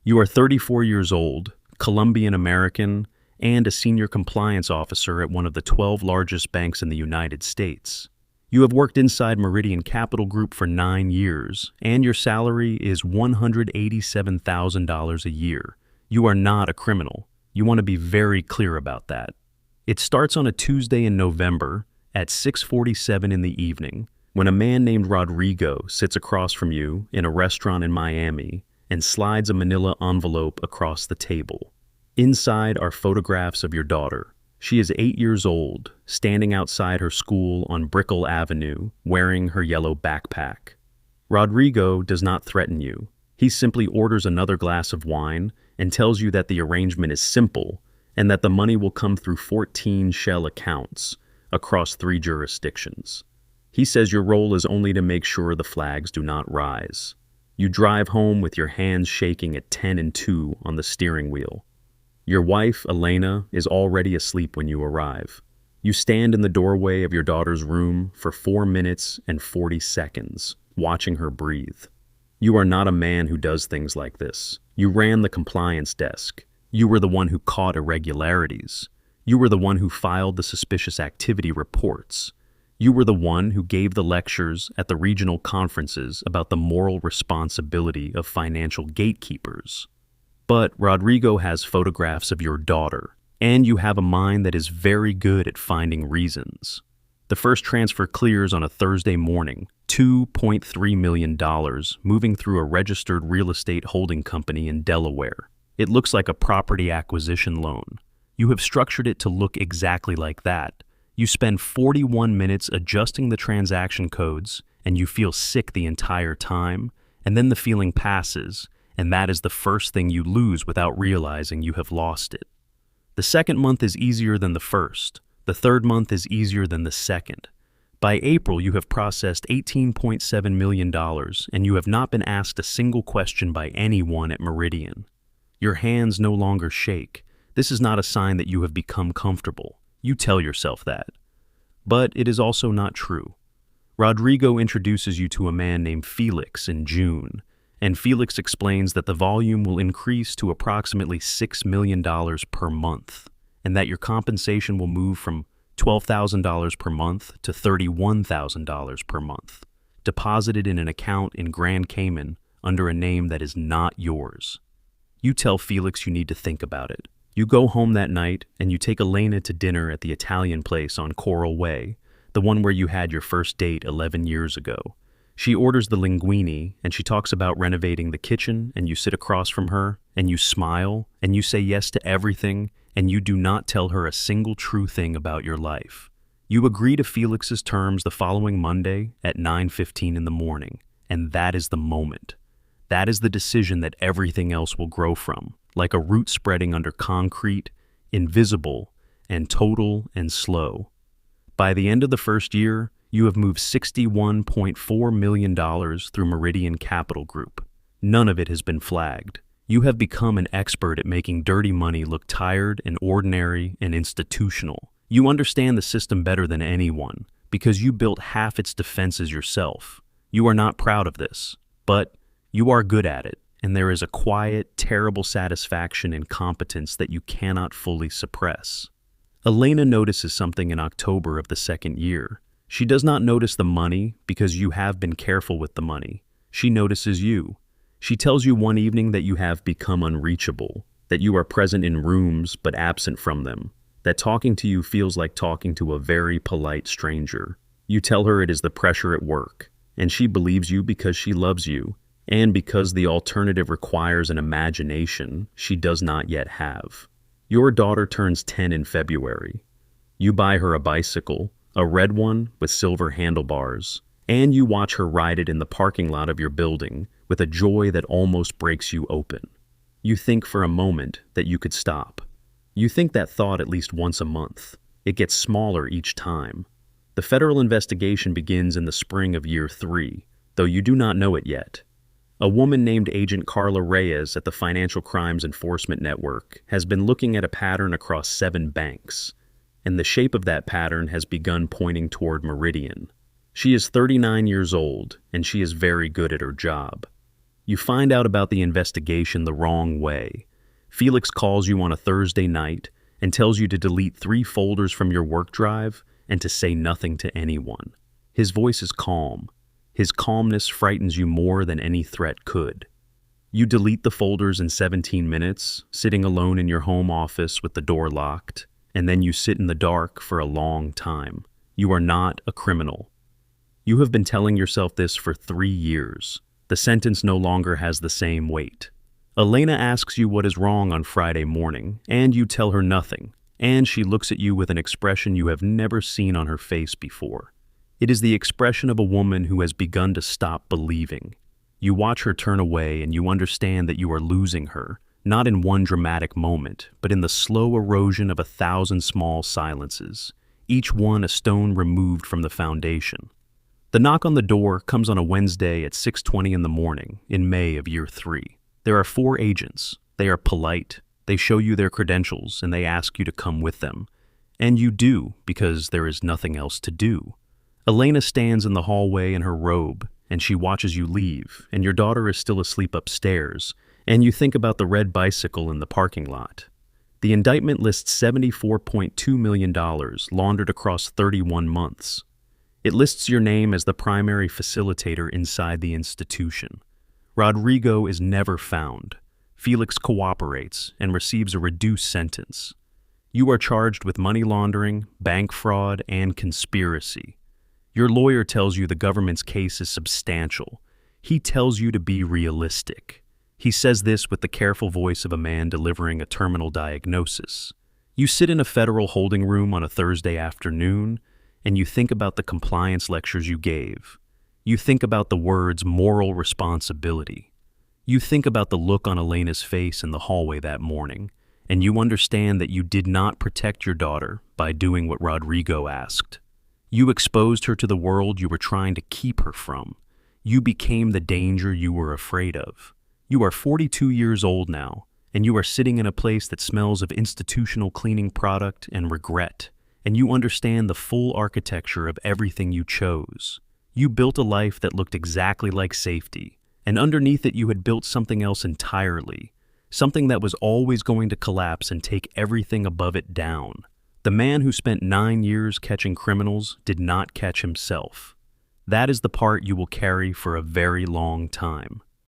You are 34 years old, Colombian American, and a senior compliance officer at one of the 12 largest banks in the United States. You have worked inside Meridian Capital Group for 9 years, and your salary is $187,000 a year. You are not a criminal. You want to be very clear about that. It starts on a Tuesday in November at 6:47 in the evening, when a man named Rodrigo sits across from you in a restaurant in Miami and slides a manila envelope across the table. Inside are photographs of your daughter. She is 8 years old, standing outside her school on Brickell Avenue, wearing her yellow backpack. Rodrigo does not threaten you. He simply orders another glass of wine and tells you that the arrangement is simple and that the money will come through 14 shell accounts across 3 jurisdictions. He says your role is only to make sure the flags do not rise. You drive home with your hands shaking at 10 and 2 on the steering wheel. Your wife, Elena, is already asleep when you arrive. You stand in the doorway of your daughter's room for 4 minutes and 40 seconds, watching her breathe. You are not a man who does things like this. You ran the compliance desk. You were the one who caught irregularities. You were the one who filed the suspicious activity reports. You were the one who gave the lectures at the regional conferences about the moral responsibility of financial gatekeepers. But Rodrigo has photographs of your daughter, and you have a mind that is very good at finding reasons. The first transfer clears on a Thursday morning, $2.3 million, moving through a registered real estate holding company in Delaware. It looks like a property acquisition loan. You have structured it to look exactly like that. You spend 41 minutes adjusting the transaction codes, and you feel sick the entire time, and then the feeling passes, and that is the first thing you lose without realizing you have lost it. The second month is easier than the first. The third month is easier than the second. By April, you have processed $18.7 million, and you have not been asked a single question by anyone at Meridian. Your hands no longer shake. This is not a sign that you have become comfortable. You tell yourself that. But it is also not true. Rodrigo introduces you to a man named Felix in June, and Felix explains that the volume will increase to approximately $6 million per month, and that your compensation will move from $12,000 per month to $31,000 per month, deposited in an account in Grand Cayman under a name that is not yours. You tell Felix you need to think about it. You go home that night and you take Elena to dinner at the Italian place on Coral Way, the one where you had your first date 11 years ago. She orders the linguine, and she talks about renovating the kitchen, and you sit across from her, and you smile, and you say yes to everything, and you do not tell her a single true thing about your life. You agree to Felix's terms the following Monday at 9:15 in the morning, and that is the moment. That is the decision that everything else will grow from, like a root spreading under concrete, invisible, and total and slow. By the end of the first year, you have moved $61.4 million through Meridian Capital Group. None of it has been flagged. You have become an expert at making dirty money look tired and ordinary and institutional. You understand the system better than anyone because you built half its defenses yourself. You are not proud of this, but you are good at it, and there is a quiet, terrible satisfaction and competence that you cannot fully suppress. Elena notices something in October of the second year. She does not notice the money because you have been careful with the money. She notices you. She tells you one evening that you have become unreachable, that you are present in rooms but absent from them, that talking to you feels like talking to a very polite stranger. You tell her it is the pressure at work, and she believes you because she loves you, and because the alternative requires an imagination she does not yet have. Your daughter turns 10 in February. You buy her a bicycle, a red one with silver handlebars, and you watch her ride it in the parking lot of your building with a joy that almost breaks you open. You think for a moment that you could stop. You think that thought at least once a month. It gets smaller each time. The federal investigation begins in the spring of year 3, though you do not know it yet. A woman named Agent Carla Reyes at the Financial Crimes Enforcement Network has been looking at a pattern across 7 banks, and the shape of that pattern has begun pointing toward Meridian. She is 39 years old, and she is very good at her job. You find out about the investigation the wrong way. Felix calls you on a Thursday night and tells you to delete 3 folders from your work drive and to say nothing to anyone. His voice is calm. His calmness frightens you more than any threat could. You delete the folders in 17 minutes, sitting alone in your home office with the door locked, and then you sit in the dark for a long time. You are not a criminal. You have been telling yourself this for 3 years. The sentence no longer has the same weight. Elena asks you what is wrong on Friday morning, and you tell her nothing, and she looks at you with an expression you have never seen on her face before. It is the expression of a woman who has begun to stop believing. You watch her turn away and you understand that you are losing her, not in one dramatic moment, but in the slow erosion of 1,000 small silences, each one a stone removed from the foundation. The knock on the door comes on a Wednesday at 6:20 in the morning in May of year 3. There are 4 agents. They are polite. They show you their credentials and they ask you to come with them. And you do, because there is nothing else to do. Elena stands in the hallway in her robe, and she watches you leave, and your daughter is still asleep upstairs, and you think about the red bicycle in the parking lot. The indictment lists $74.2 million laundered across 31 months. It lists your name as the primary facilitator inside the institution. Rodrigo is never found. Felix cooperates and receives a reduced sentence. You are charged with money laundering, bank fraud, and conspiracy. Your lawyer tells you the government's case is substantial. He tells you to be realistic. He says this with the careful voice of a man delivering a terminal diagnosis. You sit in a federal holding room on a Thursday afternoon, and you think about the compliance lectures you gave. You think about the words moral responsibility. You think about the look on Elena's face in the hallway that morning, and you understand that you did not protect your daughter by doing what Rodrigo asked. You exposed her to the world you were trying to keep her from. You became the danger you were afraid of. You are 42 years old now, and you are sitting in a place that smells of institutional cleaning product and regret, and you understand the full architecture of everything you chose. You built a life that looked exactly like safety, and underneath it you had built something else entirely, something that was always going to collapse and take everything above it down. The man who spent 9 years catching criminals did not catch himself. That is the part you will carry for a very long time.